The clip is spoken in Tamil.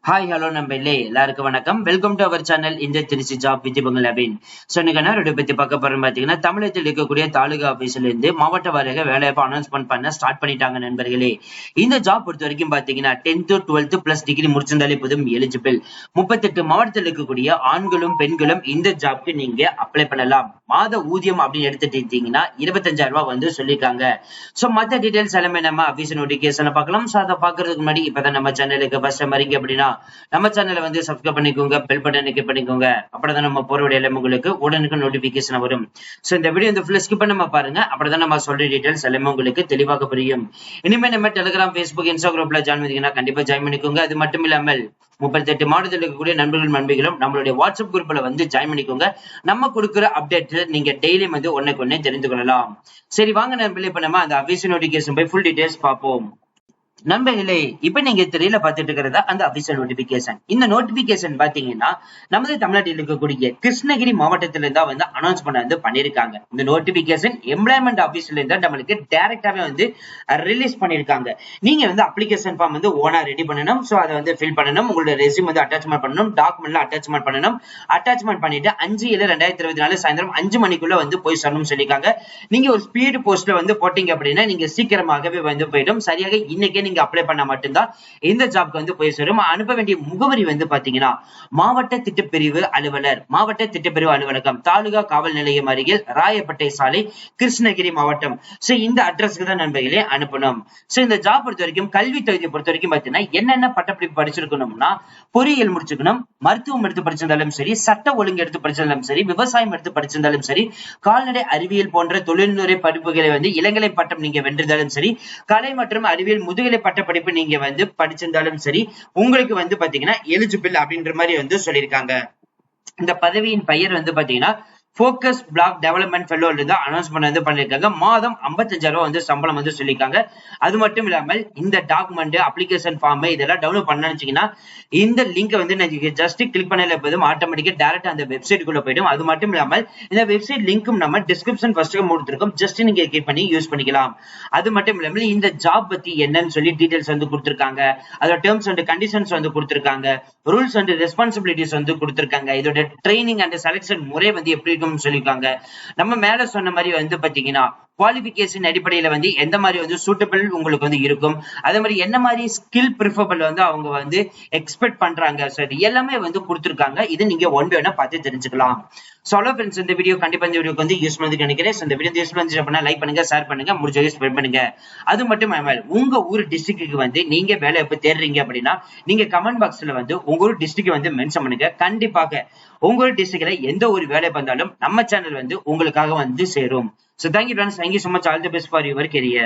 ஹாய் ஹலோ நம்பளே எல்லாருக்கும் வணக்கம். வெல்கம் டு அவர் சேனல் இந்த திருச்சி ஜாப் வித் பங்களாபின். ஸோ இன்னைக்கு பத்தி பார்க்க போறோம் பார்த்தீங்கன்னா, தமிழகத்தில் இருக்கக்கூடிய தாலுகா ஆபீஸ்ல இருந்து மாவட்ட வாரியாக வேலைவாய்ப்பு அனௌன்ஸ்மெண்ட் பண்ண ஸ்டார்ட் பண்ணிட்டாங்க நண்பர்களே. இந்த ஜாப் பொறுத்த வரைக்கும் பாத்தீங்கன்னா 10th 12th பிளஸ் டிகிரி முடிச்சிருந்தாலே போதும் எலிஜிபிள். 38 மாவட்டத்தில் இருக்கக்கூடிய ஆண்களும் பெண்களும் இந்த ஜாப்க்கு நீங்க அப்ளை பண்ணலாம். மாத ஊதியம் அப்படின்னு எடுத்துட்டு இருந்தீங்கன்னா 25,000 ரூபாய் வந்து சொல்லிருக்காங்க. ஸோ மற்ற டீடைல்ஸ் எல்லாமே நம்ம ஆபீஸ் நோட்டிபிகேஷன்ல பார்க்கலாம். ஸோ அதை பாக்குறதுக்கு முன்னாடி இப்பதான் நம்ம சேனலுக்கு ஃபர்ஸ்ட் வரீங்க அப்படின்னா நம்ம சேனலை வந்து சப்ஸ்கிரைப் பண்ணிக்கோங்க, பெல் பட்டனை கிளிக் பண்ணிக்கோங்க. அப்படிதான் நம்ம போற வீடியோ எல்லாம் உங்களுக்கு உடனுக்கு நோட்டிபிகேஷன் வரும். சோ இந்த வீடியோ இந்த ஃபுல்லா ஸ்கிப் பண்ணாம பாருங்க. அப்படிதான் நம்ம சொல்ற டீடைல்ஸ் எல்லாமே உங்களுக்கு தெளிவாக புரியும். இனிமே நம்ம டெலிகிராம், Facebook, இன்ஸ்டாகிராம் குரூப்ல ஜாயின் பண்ணீங்கன்னா கண்டிப்பா ஜாயின் பண்ணிக்கோங்க. அது மட்டும் இல்லாமல் 38 மாவட்டத்தில் இருக்கக்கூடிய நண்பர்கள் நண்பிகளும் நம்மளுடைய வாட்ஸ்அப் குரூப்ல வந்து ஜாயின் பண்ணிக்கோங்க. நம்ம கொடுக்குற அப்டேட் நீங்க டெய்லி வந்து ஒன்னுக்கு தெரிந்து கொள்ளலாம். சரி வாங்க நண்பர்களே, இப்ப நம்ம அந்த அபிஷியல் நோட்டிபிகேஷன் போய் ஃபுல் டீடைல்ஸ் பார்ப்போம். நண்பர்களே, இப்ப நீங்க திரையில பார்த்துட்டு இருக்கிறதா அந்த அபிஷியல் நோட்டிபிகேஷன். இந்த நோட்டிபிகேஷன் பாத்தீங்கன்னா நமது தமிழ்நாட்டில் இருக்கக்கூடிய கிருஷ்ணகிரி மாவட்டத்தில இருந்தா வந்து அனௌன்ஸ் பண்ண பண்ணிருக்காங்க. இந்த நோட்டிபிகேஷன் எம்ப்ளாய்மெண்ட் ஆபீஸ்ல இருந்தா நம்மளுக்கு டைரக்டாவே வந்து ரிலீஸ் பண்ணிருக்காங்க. நீங்க வந்து அப்ளிகேஷன் ஃபார்ம் வந்து ஓனா ரெடி பண்ணணும். சோ அதை வந்து ஃபில் பண்ணணும். உங்களோட ரெஸ்யூம் வந்து அட்டாச்மெண்ட் பண்ணணும். டாக்குமெண்ட்ல அட்டாச்மெண்ட் பண்ணணும். அட்டாச்மெண்ட் பண்ணிட்டு 5/7/2024 சாயந்தரம் 5 மணிக்குள்ள வந்து போய் சொல்லணும்னு சொல்லிருக்காங்க. நீங்க ஒரு ஸ்பீடு போஸ்ட்ல வந்து போட்டீங்க அப்படின்னா நீங்க சீக்கிரமாகவே வந்து போயிடும். சரியாக இன்னைக்கே நீங்க அப்ளை பண்ண மட்டும்தான் இந்த ஜாப்க்கு வந்து போய் சேரும். அனுப்ப வேண்டிய முகவரி வந்து பாத்தீங்கன்னா மாவட்ட திட்டப்பிரிவு அலுவலர், மாவட்ட திட்டப்பிரிவு அலுவலகம், தாலுகா காவல் நிலையம் அருகில் ராயப்பேட்டை சாலை, கிருஷ்ணகிரி மாவட்டம். சோ இந்த அட்ரஸ்க்கு தான் நண்பர்களே அனுப்பணும். சோ இந்த ஜாப் பொறுத்த வரைக்கும் கல்வி தகுதியை பொறுத்த வரைக்கும் பாத்தீங்கன்னா என்னென்ன பட்டப்படிப்பு படிச்சிருக்கணும்னா பொறியியல் முடிச்சுக்கணும், மருத்துவம் எடுத்து படிச்சிருந்தாலும் சரி, சட்ட ஒழுங்கு எடுத்து படிச்சிருந்தாலும் சரி, விவசாயம் எடுத்து படிச்சிருந்தாலும் சரி, கால்நடை அறிவியல் போன்ற தொழில்நுறை படிப்புகளை வந்து இளங்கலை பட்டம் நீங்க வென்றிருந்தாலும் சரி, கலை மற்றும் அறிவியல் முதுகலை பட்ட படிப்பு நீங்க வந்து படிச்சிருந்தாலும் சரி, உங்களுக்கு வந்து பாத்தீங்கன்னா எலிஜிபிள் அப்படின்ற மாதிரி வந்து சொல்லியிருக்காங்க. இந்த பதவியின் பெயர் வந்து பாத்தீங்கன்னா focus black development fellow announcement வந்து பண்ணிருக்காங்க. மாதம் 55,000 ரூபாய் வந்து சம்பளம் வந்து சொல்லியிருக்காங்க. அது மட்டும் இல்லாமல் இந்த டாக்குமெண்ட், அப்ளிகேஷன் ஃபார்ம் இதெல்லாம் டவுன்லோட் பண்ணீங்கன்னா இந்த லிங்க் வந்து நீங்க ஜஸ்ட் கிளிக் பண்ணல போதும் ஆட்டோமேட்டிக்கா டைரக்டா அந்த வெப்சைட்டுக்குள்ள போயிடும். அது மட்டும் இல்லாமல் இந்த வெப்சைட் லிங்க்கும் நம்ம டிஸ்கிரிப்ஷன் ஃபர்ஸ்ட் கொடுத்திருக்கோம். ஜஸ்ட் நீங்க கிளிக் பண்ணி யூஸ் பண்ணிக்கலாம். அது மட்டும் இல்லாமல் இந்த ஜாப் பத்தி என்னன்னு சொல்லி டீடைல்ஸ் வந்து கொடுத்திருக்காங்க. அதோட டேர்ம்ஸ் அண்ட் கண்டிஷன்ஸ் வந்து கொடுத்திருக்காங்க. ரூல்ஸ் அண்ட் ரெஸ்பான்சிபிலிட்டிஸ் வந்து கொடுத்திருக்காங்க. இதோட ட்ரைனிங் அண்ட் செலக்ஷன் முறை வந்து எப்படி சொல்லிருக்காங்க. நம்ம மேல சொன்ன மாதிரி வந்து பாத்தீங்கன்னா குவாலிபிகேஷன் அடிப்படையில வந்து எந்த மாதிரி வந்து சூட்டபிள் உங்களுக்கு வந்து இருக்கும், அதே மாதிரி என்ன மாதிரி ஸ்கில் ப்ரிஃபரபிள் வந்து அவங்க வந்து எக்ஸ்பெக்ட் பண்றாங்க. சோ இது எல்லாமே வந்து கொடுத்திருக்காங்க. இது நீங்க ஒன் பை ஒன்னா பார்த்து தெரிஞ்சுக்கலாம். சோ ஹலோ ஃப்ரெண்ட்ஸ், இந்த வீடியோ கண்டிப்பா இந்த வீடியோக்கு வந்து யூஸ் பண்ணி நினைக்கிறேன். இந்த வீடியோ யூஸ் பண்ணி அப்படின்னா லைக் பண்ணுங்க, ஷேர் பண்ணுங்க, முடிஞ்ச வரைக்கும் ஸ்ப்ரெட் பண்ணுங்க. அது மட்டும் இல்லாமல் உங்க ஊர் டிஸ்ட்ரிக்ட்டுக்கு வந்து நீங்க வேலை எப்ப தேடுறீங்க அப்படின்னா நீங்க கமெண்ட் பாக்ஸ்ல வந்து உங்க ஊர் டிஸ்ட்ரிக்ட் வந்து மென்ஷன் பண்ணுங்க. கண்டிப்பாக உங்க ஊர் டிஸ்ட்ரிக்ட்ல எந்த ஒரு வேலை வந்தாலும் நம்ம சேனல் வந்து உங்களுக்காக வந்து சேரும். So thank you friends, thank you so much, all the best for your career.